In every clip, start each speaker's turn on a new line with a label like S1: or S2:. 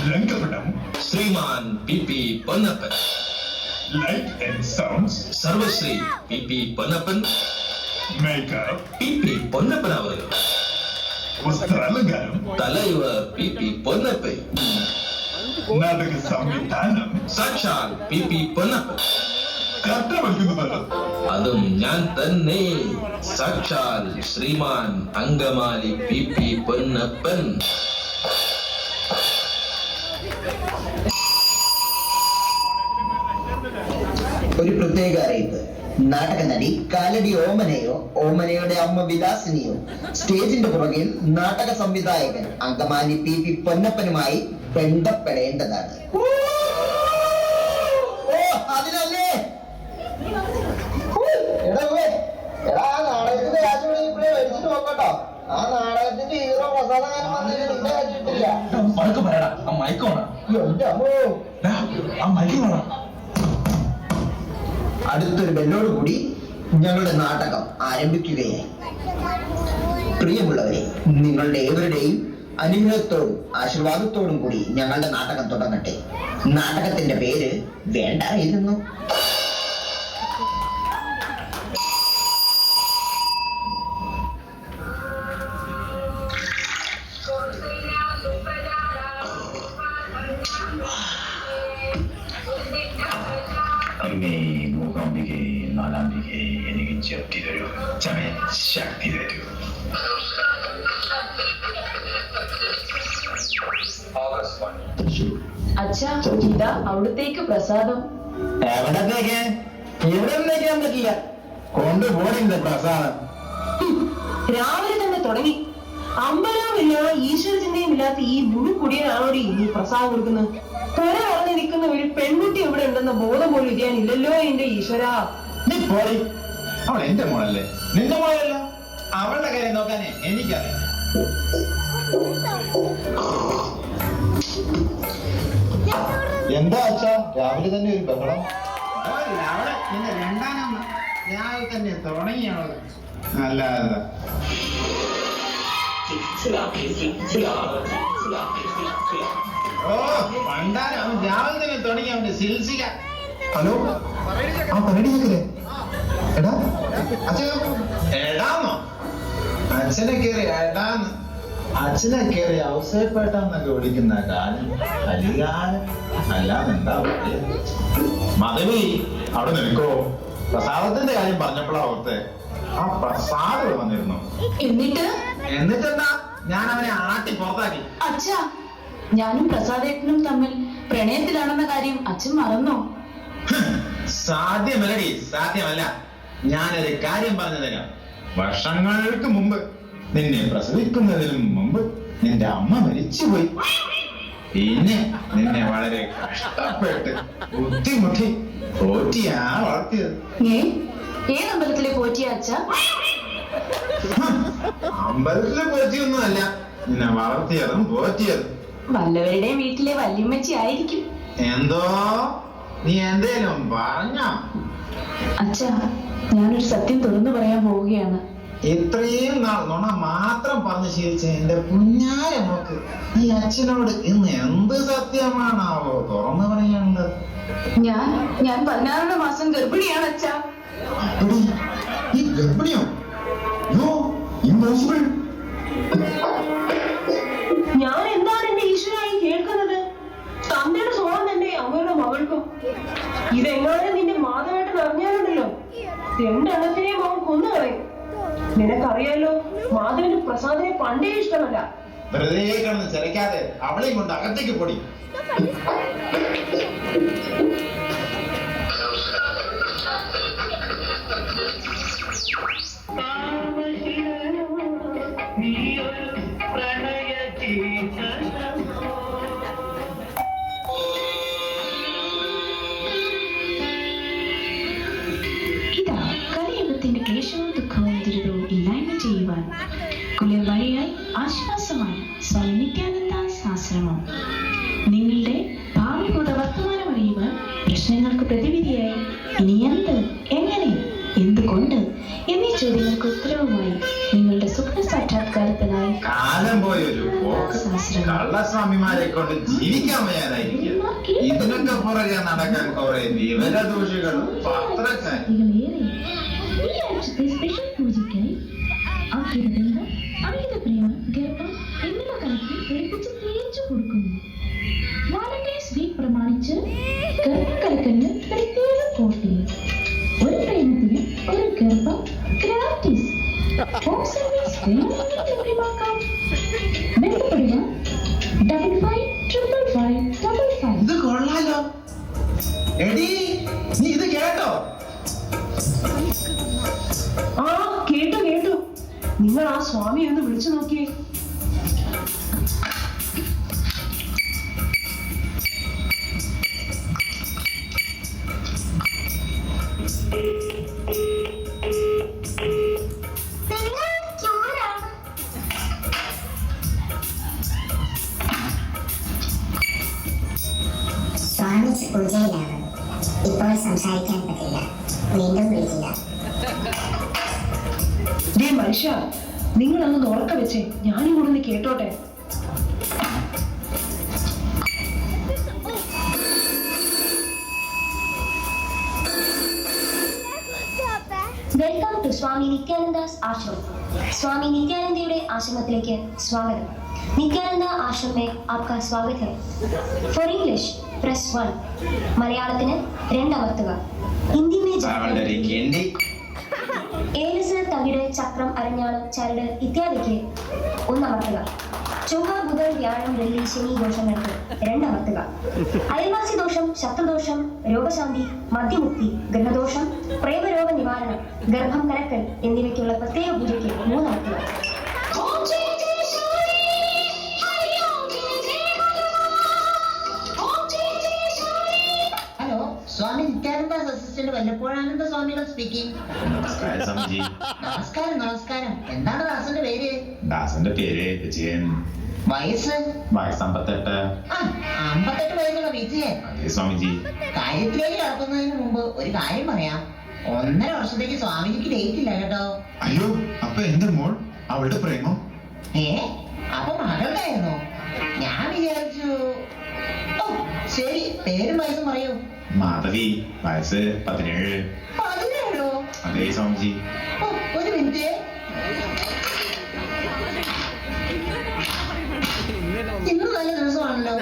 S1: രംഗപടം
S2: ശ്രീമാൻ P Ponnappan.
S1: Light and sounds
S2: സർവശ്രീ P Ponnappan.
S1: Makeup
S2: P Ponnappan അവர்கள்.
S1: വസ്ത്രാലങ്കാരം
S2: തലൈവർ പി പൊന്നപ്പൻ.
S1: നാടക സംവിധാനം
S2: സാക്ഷാൽ പി പൊന്നപ്പൻ.
S1: കഥ വയ്ക്കുന്നത്
S2: അതും ഞാൻ തന്നെ, സാക്ഷാൽ ശ്രീമാൻ അങ്കമാലി പി പൊന്നപ്പൻ.
S3: ഒരു പ്രത്യേക അറിയിപ്പ്. നാടക നടി കാലടി ഓമനയോ ഓമനയുടെ അമ്മ വിലാസിനിയോ സ്റ്റേജിന്റെ പുറകിൽ നാടക സംവിധായകൻ അങ്കമാലി പി പൊന്നപ്പനുമായി ബന്ധപ്പെടേണ്ടതാണ്. അതിനല്ലേ നാടകത്തിന്റെ കാശ് മേടിച്ചിട്ട് നോക്കട്ടോ. ആ നാടകത്തിന്റെ ഹീറോ പ്രസാദകാലം വന്നിട്ട് നിന്റെ കാശിട്ടില്ല. അടുത്തൊരു ബെല്ലോടുകൂടി ഞങ്ങളുടെ നാടകം ആരംഭിക്കുകയായി. പ്രിയമുള്ളവരെ, നിങ്ങളുടെ ഏവരുടെയും അനുഗ്രഹത്തോടും ആശീർവാദത്തോടും കൂടി ഞങ്ങളുടെ നാടകം തുടങ്ങട്ടെ. നാടകത്തിന്റെ പേര് വേണ്ടായിരുന്നു.
S1: അമ്മേ മൂകാംബികെ നാലാംബികെ എനിക്ക് ശക്തി തരൂ, ചമേ ശക്തി തരൂ.
S4: അച്ഛാ, ഇതാ അവിടത്തേക്ക് പ്രസാദം.
S3: എവിടത്തേക്ക്? ഇവിടെ വയ്ക്കാൻ പറ്റില്ല. കൊണ്ടുപോണില്ല പ്രസാദം.
S4: രാവിലെ തന്നെ തുടങ്ങി. അമ്പലവുമില്ല ഈശ്വര ചിന്തയും ഇല്ലാത്ത ഈ മുഴുക്കുടിയനാണോടി ഈ പ്രസാദം കൊടുക്കുന്നത്? പുര വളർന്നു നിൽക്കുന്ന ഒരു പെൺകുട്ടി ഇവിടെ ഉണ്ടെന്ന ബോധം പോലും ഇരിക്കാനില്ലല്ലോ എന്റെ ഈശ്വര.
S5: നീ പോയി, അവൾ എന്റെ മോളല്ലേ, നിന്റെ മോളല്ല. അവളുടെ കാര്യം നോക്കാനേ എനിക്കറിയാം. എന്താ അച്ഛാ രാവിലെ തന്നെ ഒരു ബഹളം? അവിടെ നിന്റെ രണ്ടാം രാവിലെ തന്നെ തുടങ്ങിയാണത്. അല്ലാതെ ഓ പണ്ടാരം അവൻ രാവിലെ തന്നെ തുടങ്ങി അവന്റെ സിൽസില. ഹലോ, ആ പരിപാടി കേക്കല്ലേ? എടാ അച്ഛൻ എടാന്നോ? അച്ഛനെ കേറി എടാന്ന്. അച്ഛനെ കേറി അവസരപ്പെട്ടാന്നൊക്കെ വിളിക്കുന്ന കാലം കലികാലം. അല്ലാതെന്താ മതവി അവിടെ നിൽക്കോ? പ്രസാദത്തിന്റെ കാര്യം പറഞ്ഞപ്പോഴാ ഓർത്തെ. ആ പ്രസാദം വന്നിരുന്നു. എന്നിട്ടെന്താ, ഞാൻ അവനെ ആട്ടി പുറത്താക്കി.
S4: അച്ഛാ, ഞാനും പ്രസാദേട്ടനും തമ്മിൽ പ്രണയത്തിലാണെന്ന കാര്യം അച്ഛൻ മറന്നോ?
S5: സാധ്യമല്ലടി, സാധ്യമല്ല. ഞാനൊരു കാര്യം പറഞ്ഞു തരാം. വർഷങ്ങൾക്ക് മുമ്പ്, നിന്നെ പ്രസവിക്കുന്നതിന് മുമ്പ് നിന്റെ അമ്മ മരിച്ചുപോയി. പിന്നെ നിന്നെ വളരെ കഷ്ടപ്പെട്ട് ബുദ്ധിമുട്ടി പോറ്റിയാ വളർത്തിയത്.
S4: ഏതമ്പലത്തിലെ പോറ്റിയ അച്ഛാ?
S5: അമ്പലത്തിലെ പോറ്റിയൊന്നും അല്ല, നിന്നെ വളർത്തിയതും പോറ്റിയതും
S4: വല്ലവരുടെയും വീട്ടിലെ വല്യമ്മച്ചി ആയിരിക്കും.
S5: എന്തോ നീ എന്തേലും പറഞ്ഞോ?
S4: അച്ഛാ, ഞാനൊരു സത്യം തുറന്നു പറയാൻ പോവുകയാണ്.
S5: ഇത്രയും നാൾ നുണ മാത്രം പറഞ്ഞു ശീലിച്ച എന്റെ കുഞ്ഞായ നോക്ക് ഈ അച്ഛനോട് ഇന്ന് എന്ത് സത്യമാണാവോ തുറന്നു പറയാനുള്ളത്?
S4: ഞാൻ 16 മാസം ഗർഭിണിയാണ് അച്ഛാ.
S5: ഈ ഗർഭിണിയോ? ഇമ്പോസിബിൾ.
S4: ഞാൻ എന്താണ് എന്റെ ഈശ്വരായി കേൾക്കുന്നത്? തന്തയുടെ സ്വഭാവം തന്നെ അമ്മയുടെ മകൾക്കും. ഇതെങ്ങാനും നിന്റെ മാധവേട്ടൻ അറിഞ്ഞാലുണ്ടല്ലോ, രണ്ടെണ്ണത്തിനെയും അവൻ കൊന്നുകളയും. നിനക്കറിയാലോ, മാധവന് പ്രസാദിനെ പണ്ടേ ഇഷ്ടമല്ല.
S5: വെറുതെ കിടന്ന് ചിലക്കാതെ അവളെയും കൊണ്ട് അകത്തേക്ക് പൊടി.
S6: ഇതാ കലിയുഗത്തിന്റെ ക്ലേശവും ദുഃഖവും ദുരിതവും ഇല്ലായ്മ ചെയ്യുവാൻ കുളിർ വഴിയായി ആശ്വാസമായി സ്വാമി നിത്യാനന്ദ ആശ്രമം. നിങ്ങളുടെ ഭാവിഭൂത വർത്തമാനം അറിയുവാൻ, പ്രശ്നങ്ങൾക്ക് പ്രതിവിധിയായി ഇനി എന്ത്, എങ്ങനെ, എന്തുകൊണ്ട് എന്നീ ചോദ്യങ്ങൾക്ക് ഉത്തരവുമായി നിങ്ങളുടെ സ്വപ്ന സാക്ഷാത്കാരത്തിനായി
S5: കാലം പോയൊരു കള്ള സ്വാമിമാരെ കൊണ്ട് ജീവിക്കാൻ വയ്യാതായിരിക്കും. ഇതിനൊക്കെ പുറകെ നടക്കാൻ കുറെ വിവരദോഷികളും പത്രക്കാരും.
S6: കുട്ടികളേറെ ഈ ആഴ്ചത്തെ സ്പെഷ്യൽ പൂജയ്ക്കായി അഭ്യുദയം അമിത പ്രേമം ഗർഭം എന്നിവ കലക്കി വെളുപ്പിച്ച് തേച്ചു കൊടുക്കുന്നു. വാലന്റൈൻസ് വീക്ക് പ്രമാണിച്ച് ഗർഭക്കലക്കലിന് പ്രത്യേക കോട്ടിംഗ്. ഒരു പ്രേമത്തിന് ഒരു ഗർഭം ഗ്രാറ്റിസ്. ഹോം സർവീസ് വേണമെങ്കിൽ ലഭ്യമാക്കാം. ബന്ധപ്പെടുക 555555.
S5: ഇത് കൊള്ളാലോ. എടീ, നീ ഇത് കേട്ടോ?
S4: ആ കേട്ടു കേട്ടു. നിങ്ങൾ ആ സ്വാമി ഒന്ന് വിളിച്ചു നോക്കിയേ.
S7: സ്വാമി പൂജയിലാണ്. ഇപ്പോൾ സംസാരിക്കാൻ പറ്റില്ല. വീണ്ടും വിളിക്കുക.
S4: ദേ മനുഷ്യ, നിങ്ങൾ അന്ന് ഉറക്ക വെച്ചേ, ഞാനും കൂടെ ഒന്ന് കേട്ടോട്ടെ.
S7: വെൽക്കം ടു സ്വാമി നിത്യാനന്ദാസ് ആശ്രമം. स्वामी नित्यानंद आश्रमത്തിലേക്ക് स्वागतम. नित्यानंद आश्रम में आपका स्वागत है. For English press 1. മലയാളത്തിന് 2 അമർത്തുക. ഹിന്ദി में ഏലസ് തകിട് ചക്രം അരഞ്ഞാണം ചരട് ഇത്യാദിക്ക് 1 അമർത്തുക. ചൊവ്വ ബുധൻ വ്യാഴം വെള്ളി ശനി ദോഷങ്ങൾക്ക് 2 അമർത്തുക. അയൽവാസി ദോഷം ശത്രുദോഷം രോഗശാന്തി മദ്യമുക്തി ഗ്രഹദോഷം പ്രേമരോഗ നിവാരണം ഗർഭം കലക്കൽ എന്നിവയ്ക്കുള്ള പ്രത്യേക പൂജയ്ക്ക് 3 അമർത്തുക.
S8: ഹലോ, സ്വാമി നിത്യാനന്ദ അസിസ്റ്റന്റ് വല്ലപ്പോഴാനന്ദ സ്വാമികൾ സ്പീക്കിംഗ്.
S5: നമസ്കാരം സ്വാമിജി.
S8: നമസ്കാരം നമസ്കാരം. എന്താണ് ദാസന്റെ പേര്?
S5: ദാസന്റെ പേര് വിജയൻ.
S8: വയസ്സ്?
S5: വയസ്സ് 58.
S8: 58 വയസ്സുള്ള വിജയൻ.
S5: അതെ സ്വാമിജി.
S8: കാര്യത്തിലേക്ക് കടക്കുന്നതിന് മുമ്പ് ഒരു കാര്യം പറയാം. 1.5 വർഷത്തേക്ക് സ്വാമിജിക്ക് ഡേറ്റ് ഇല്ല കേട്ടോ.
S5: അയ്യോ, അപ്പൊ എന്റെ മോൾ അവളുടെ പ്രേമം?
S8: അപ്പൊ മകളുടെയായിരുന്നു. ഞാൻ വിചാരിച്ചു. ഓ ശരി, പേരും വയസ്സും പറയൂ.
S5: മാധവി, വയസ്സ് 17.
S8: 17ഓ?
S5: അതെ സ്വാമിജി.
S8: ഓ, ഒരു മിനിറ്റ്. ഇന്ന് നല്ല ദിവസമാണല്ലോ.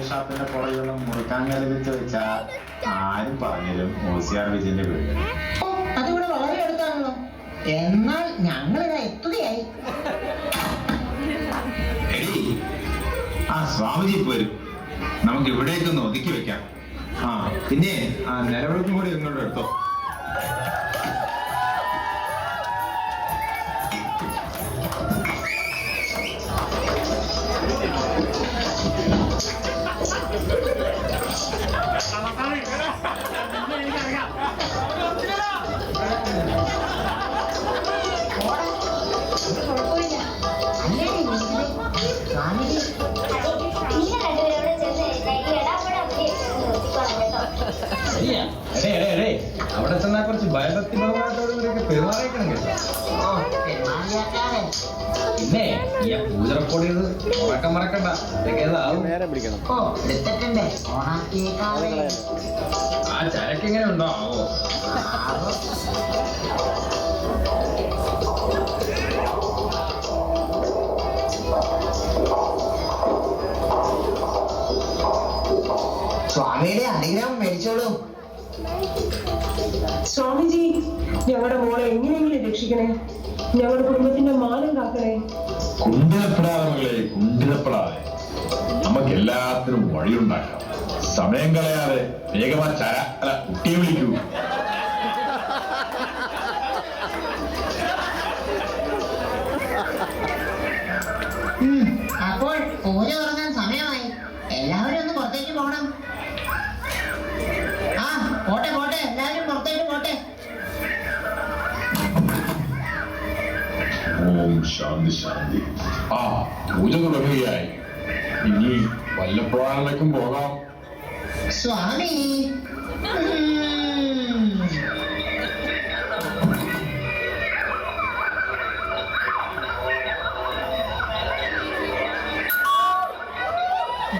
S5: ഷാപ്പിന്റെ പുറകെയുള്ള മുറുക്കാൻ കലവിച്ച് വെച്ച ആരും പറഞ്ഞാലും ഓസിയാർ വിജയന്റെ വീട്.
S8: ഓ, അതിവിടെ വളരെ അടുത്താണല്ലോ. എന്നാൽ ഞങ്ങളിതാ എത്തുകയായി.
S5: ആ സ്വാമിജി പോരും. നമുക്ക് ഇവിടേക്കൊന്ന് ഒതുക്കി വെക്കാം. ആ പിന്നെ ആ നിലവിളക്കും കൂടി ഇങ്ങോട്ട് എടുത്തോ.
S9: അവിടെ ചെന്നാൽ കുറച്ച് ഭയഭക്തിപരമായിട്ടൊക്കെ പെരുമാറിക്കണം കേട്ടോ. പിന്നെ ഈ പൂജറപ്പൊടിയത് ഉറക്കം മറക്കണ്ട. ആ ചരക്ക് എങ്ങനെ ഉണ്ടോ ആവോ.
S8: സ്വാമിയുടെ അനുഗ്രഹം മേടിച്ചോളൂ.
S4: സ്വാമിജി, ഞങ്ങളുടെ മോളെ എങ്ങനെയെങ്കിലും രക്ഷിക്കണേ. ഞങ്ങളുടെ കുടുംബത്തിന്റെ മാനം കാക്കണേ.
S1: കുണ്ടിലപ്പെടാതെ മകളെ, കുണ്ടിലപ്പെടാതെ. നമുക്ക് എല്ലാത്തിനും വഴിയുണ്ടാക്കാം. സമയം കളയാതെ വേഗമാ കുട്ടിയെ വിളിക്കൂ.
S8: അപ്പോൾ പൂജ തുടങ്ങാൻ സമയമായി. എല്ലാവരും ഒന്ന് പുറത്തേക്ക് പോകണം. ആ പോട്ടെ പോട്ടെ, എല്ലാവരും പുറത്തേക്ക് പോട്ടെ.
S1: ഓം ശാന്തി ശാന്തി. ആ പൂജ തുടങ്ങുകയായി. ഇനി വല്ലപ്പോഴാണെങ്കിലും പോകാം.
S8: സ്വാമി